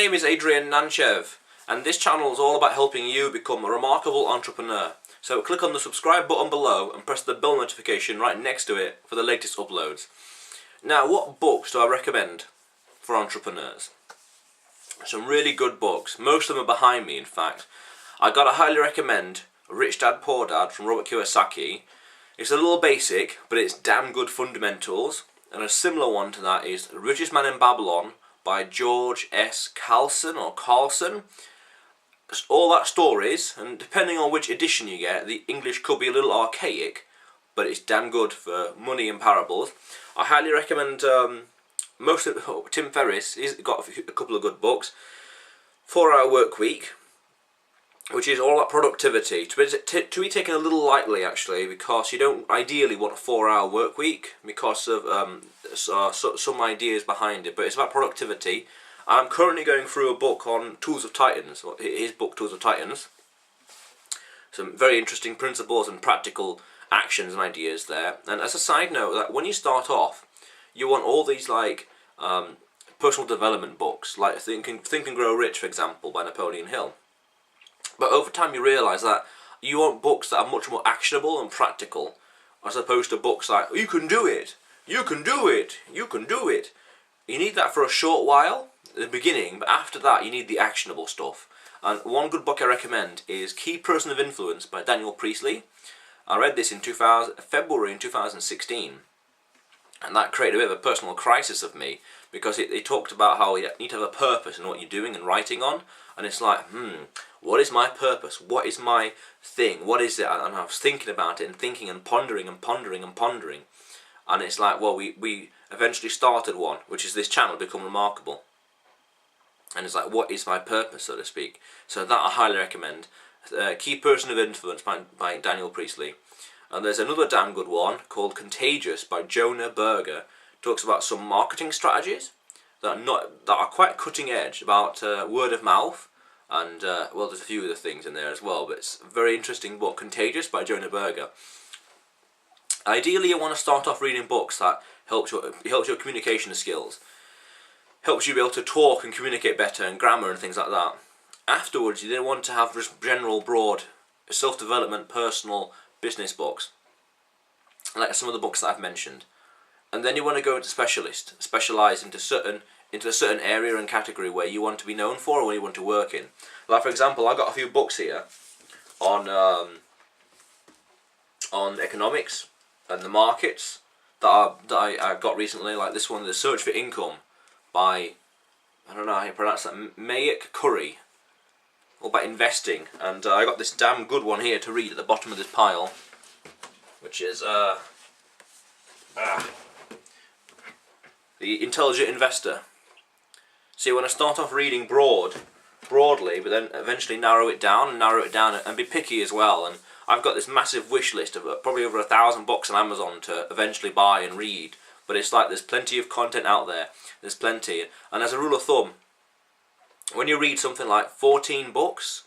name is Adrian Nantchev, and this channel is all about helping you become a remarkable entrepreneur. So click on the subscribe button below and press the bell notification right next to it for the latest uploads. Now, what books do I recommend for entrepreneurs? Some really good books. Most of them are behind me, in fact. I gotta highly recommend Rich Dad Poor Dad from Robert Kiyosaki. It's a little basic, but it's damn good fundamentals. And a similar one to that is The Richest Man in Babylon by George S. Carlson. All that stories, and depending on which edition you get, the English could be a little archaic, but it's damn good for money and parables. I highly recommend Tim Ferriss. He's got a couple of good books. 4-Hour Work Week, which is all about productivity, to be taken a little lightly actually, because you don't ideally want a 4-hour work week because of some ideas behind it, but it's about productivity. I'm currently going through a book on Tools of Titans, his book Tools of Titans. Some very interesting principles and practical actions and ideas there. And as a side note, that when you start off, you want all these like personal development books, like Think and Grow Rich, for example, by Napoleon Hill. But over time you realise that you want books that are much more actionable and practical, as opposed to books like, you can do it, you can do it, you can do it. You need that for a short while, at the beginning, but after that you need the actionable stuff. And one good book I recommend is Key Person of Influence by Daniel Priestley. I read this in February in 2016, and that created a bit of a personal crisis of me, because it talked about how you need to have a purpose in what you're doing and writing on, and it's like, what is my purpose? What is my thing? What is it? And I was thinking about it and thinking and pondering and pondering and pondering, and it's like, well, we eventually started one, which is this channel, Become Remarkable. And it's like, what is my purpose, so to speak? So that I highly recommend. Key Person of Influence by Daniel Priestley. And there's another damn good one called Contagious by Jonah Berger. Talks about some marketing strategies that are quite cutting edge, about word of mouth, and well, there's a few other things in there as well, but it's a very interesting book, Contagious by Jonah Berger. Ideally, you want to start off reading books that helps your communication skills, helps you be able to talk and communicate better, and grammar and things like that. Afterwards, you then want to have just general, broad, self-development, personal, business books, like some of the books that I've mentioned. And then you want to go into specialise into a certain area and category where you want to be known for, or where you want to work in. Like, for example, I've got a few books here on economics and the markets that I got recently, like this one, The Search for Income by, I don't know how you pronounce that, Mayak Curry, all about investing. And I got this damn good one here to read at the bottom of this pile, which is The Intelligent Investor. So you want to start off reading broadly, but then eventually narrow it down and be picky as well. And I've got this massive wish list of probably over 1,000 books on Amazon to eventually buy and read. But it's like there's plenty of content out there. There's plenty. And as a rule of thumb, when you read something like 14 books,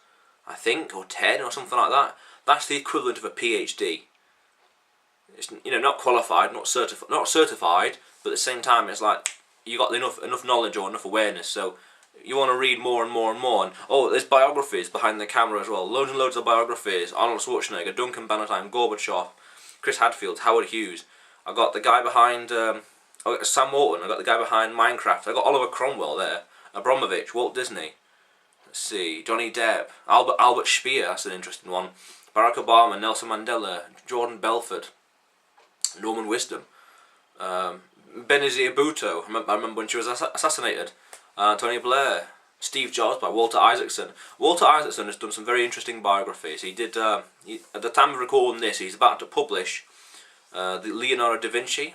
I think, or 10 or something like that, that's the equivalent of a PhD. It's, not qualified, not certified, but at the same time, it's like you got enough knowledge or enough awareness. So you want to read more and more and more. And there's biographies behind the camera as well. Loads and loads of biographies. Arnold Schwarzenegger, Duncan Bannatyne, Gorbachev, Chris Hadfield, Howard Hughes. I got the guy behind Sam Walton. I got the guy behind Minecraft. I got Oliver Cromwell there. Abramovich, Walt Disney. Let's see, Johnny Depp, Albert Speer. That's an interesting one. Barack Obama, Nelson Mandela, Jordan Belfort, Norman Wisdom, Benazir Bhutto. I remember when she was assassinated. Tony Blair, Steve Jobs by Walter Isaacson. Walter Isaacson has done some very interesting biographies. He did. At the time of recording this, he's about to publish the Leonardo da Vinci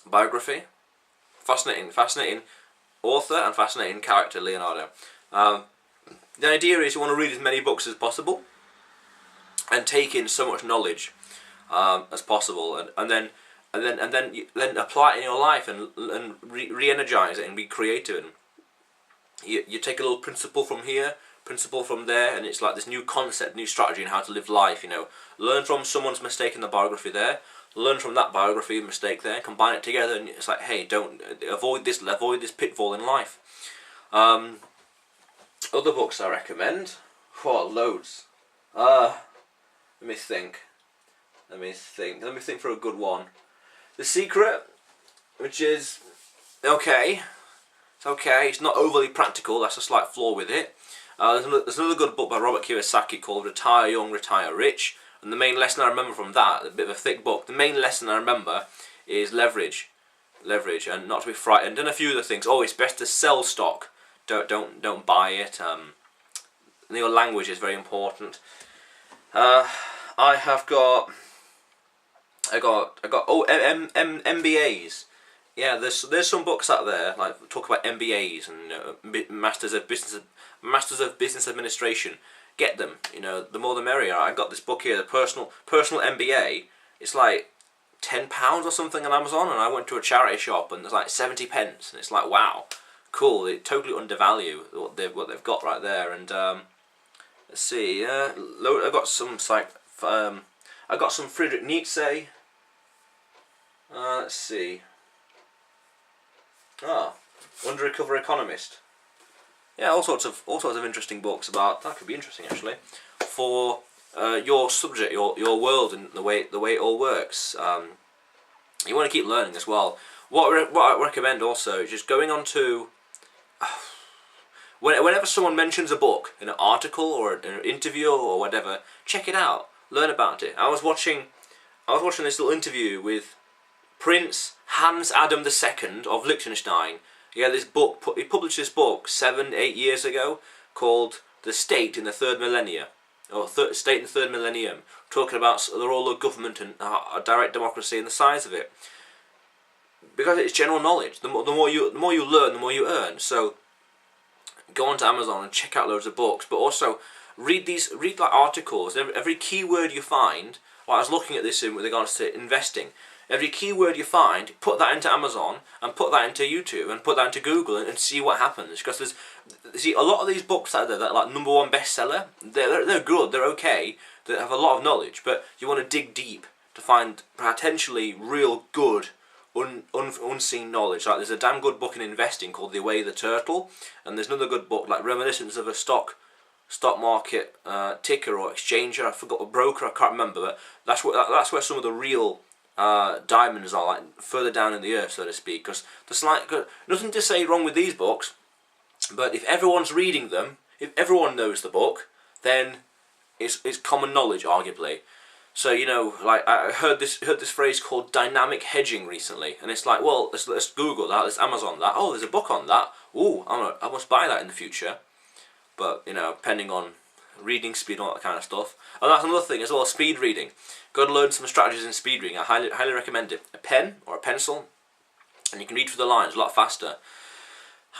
biography. Fascinating author and fascinating character, Leonardo. The idea is you want to read as many books as possible and take in so much knowledge as possible, and then apply it in your life and re-energize it and be creative. And you take a little principle from here, principle from there, and it's like this new concept, new strategy in how to live life. Learn from someone's mistake in the biography there, learn from that biography mistake there, combine it together, and it's like, hey, don't avoid this pitfall in life. Other books I recommend. Loads. Let me think. Let me think for a good one. The Secret, which is okay. It's okay. It's not overly practical. That's a slight flaw with it. There's another good book by Robert Kiyosaki called Retire Young, Retire Rich. And the main lesson I remember from that, a bit of a thick book, the main lesson I remember is leverage, and not to be frightened, and a few other things. Oh, it's best to sell stock. Don't buy it. Your language is very important. I got MBAs. Yeah, there's some books out there like talk about MBAs and Masters of Business Administration. Get them. The more the merrier. I got this book here, the personal MBA. It's like £10 or something on Amazon, and I went to a charity shop and there's like 70 pence, and it's like, wow, cool. They totally undervalue what they've got right there. And let's see. I got some I got some Friedrich Nietzsche. Let's see. Undercover Economist. Yeah, all sorts of interesting books about that could be interesting actually for your subject, your world, and the way it all works. You want to keep learning as well. What I recommend also is just going on to whenever someone mentions a book in an article or an interview or whatever, check it out, learn about it. I was watching this little interview with Prince Hans Adam II of Liechtenstein. He had this book. He published this book 7-8 years ago called "The State in the Third Millennia," or "State in the Third Millennium," talking about the role of government and direct democracy and the size of it. Because it's general knowledge. The more you learn, the more you earn. So go onto Amazon and check out loads of books, but also read like articles. Every keyword you find. Well, I was looking at this with regards to investing. Every keyword you find, put that into Amazon and put that into YouTube and put that into Google and see what happens. Because a lot of these books out there that are like #1 bestseller, they're good, they're okay, they have a lot of knowledge, but you want to dig deep to find potentially real good unseen knowledge. Like there's a damn good book in investing called The Way of the Turtle, and there's another good book like Reminiscence of a Stock Market Ticker or Exchanger. I forgot, a broker, I can't remember, but that's where some of the real diamonds are, like further down in the earth, so to speak. Because there's nothing to say wrong with these books, but if everyone's reading them, if everyone knows the book, then it's common knowledge, arguably. So like I heard this phrase called dynamic hedging recently, and it's like, well, let's Google that, let's Amazon that. Oh, there's a book on that. Ooh, I must buy that in the future. But depending on reading speed and all that kind of stuff. And that's another thing as well, speed reading. Got to learn some strategies in speed reading. I highly recommend it. A pen or a pencil, and you can read through the lines a lot faster.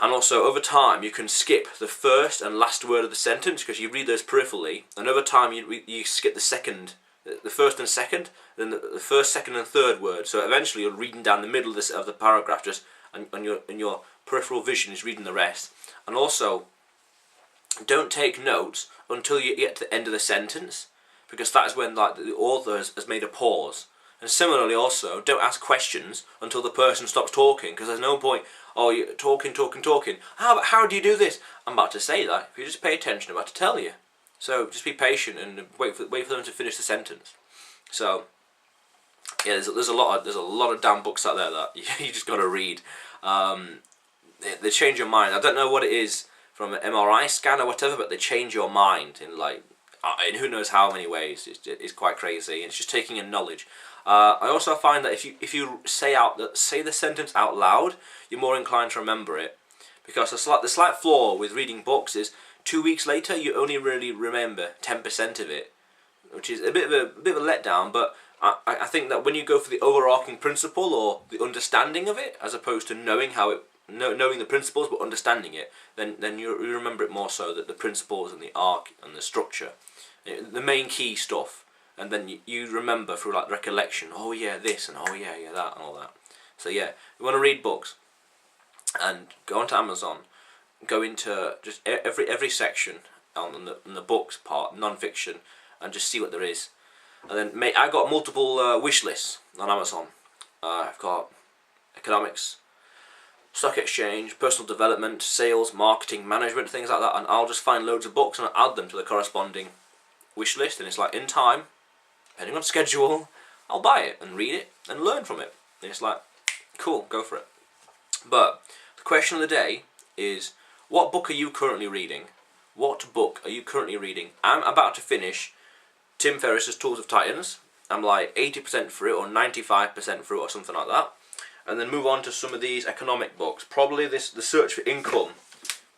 And also, over time, you can skip the first and last word of the sentence because you read those peripherally. And over time, you skip the first and second, then the first, second, and third word. So eventually, you're reading down the middle of the paragraph, just and your peripheral vision is reading the rest. And also, don't take notes until you get to the end of the sentence, because that is when like the author has made a pause. And similarly also, don't ask questions until the person stops talking, because there's no point, oh, you're talking. How do you do this? I'm about to say that. If you just pay attention, I'm about to tell you. So just be patient and wait for them to finish the sentence. So yeah, there's a lot of damn books out there that you just got to read. They change your mind. I don't know what it is from an MRI scan or whatever, but they change your mind in who knows how many ways. It's quite crazy. It's just taking in knowledge. I also find that if you say the sentence out loud, you're more inclined to remember it. Because the slight flaw with reading books is 2 weeks later you only really remember 10% of it, which is a bit of a letdown. But I think that when you go for the overarching principle or the understanding of it, as opposed to knowing the principles but understanding it, then you remember it more so, that the principles and the arc and the structure, the main key stuff, and then you remember through like recollection. Oh yeah, this, and oh yeah that, and all that. So yeah, you want to read books, and go onto Amazon, go into just every section on the books part, non-fiction, and just see what there is. And then I got multiple wish lists on Amazon. I've got economics, stock exchange, personal development, sales, marketing, management, things like that, and I'll just find loads of books and I'll add them to the corresponding wish list, and it's like in time, depending on schedule, I'll buy it and read it and learn from it. And it's like, cool, go for it. But the question of the day is, what book are you currently reading? What book are you currently reading? I'm about to finish Tim Ferriss's Tools of Titans. I'm like 80% through it or 95% through it or something like that. And then move on to some of these economic books. Probably The Search for Income.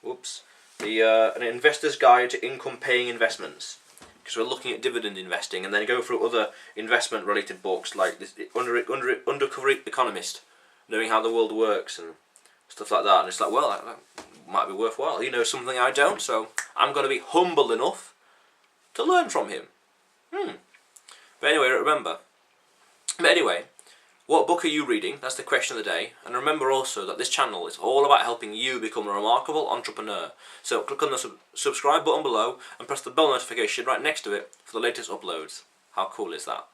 Whoops. An Investor's Guide to Income Paying Investments. Because we're looking at dividend investing, and then go through other investment related books like this Undercover Economist, knowing how the world works and stuff like that. And it's like, well, that might be worthwhile. He knows something I don't, so I'm going to be humble enough to learn from him. But anyway, what book are you reading? That's the question of the day. And remember also that this channel is all about helping you become a remarkable entrepreneur. So click on the subscribe button below and press the bell notification right next to it for the latest uploads. How cool is that?